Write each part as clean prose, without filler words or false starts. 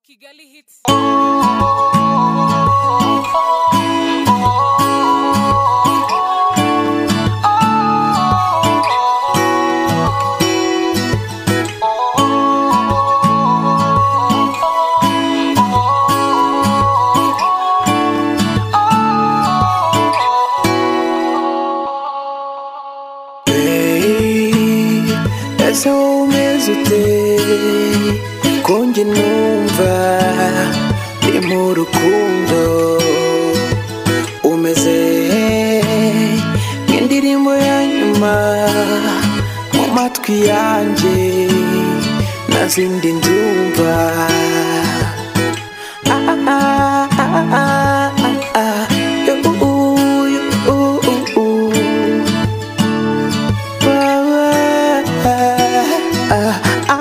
Kigali Hits. Ese umeze ute ko njye numva ndi mu rukundo, umeze nk'indirimbo ya nyuma mu matwi yanjye, nta zindi ndumva.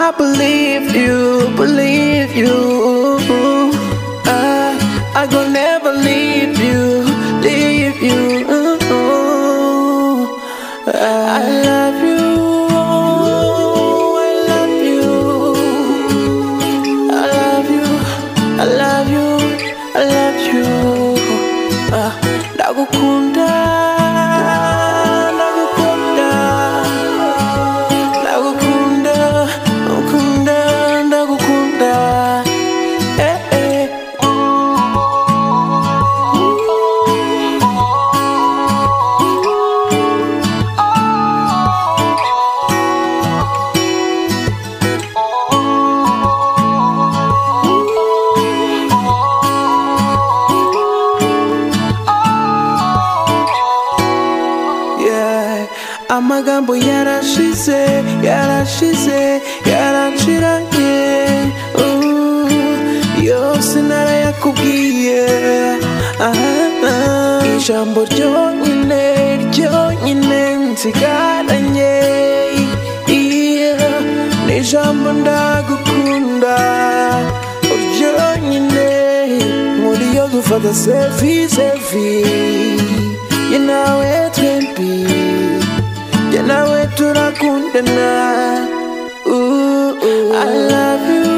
I believe you. I gon' never leave you. I love you. Ndagukunda. Amagambo yarashize yaranshiranye, yose narayakubwiye. Ijambo ryonyine nsigaranye, ni ijambo ndagukunda ryonyine. Nkuriyo dufata selfie ye nawe twembi, nawe turakundana. I love you.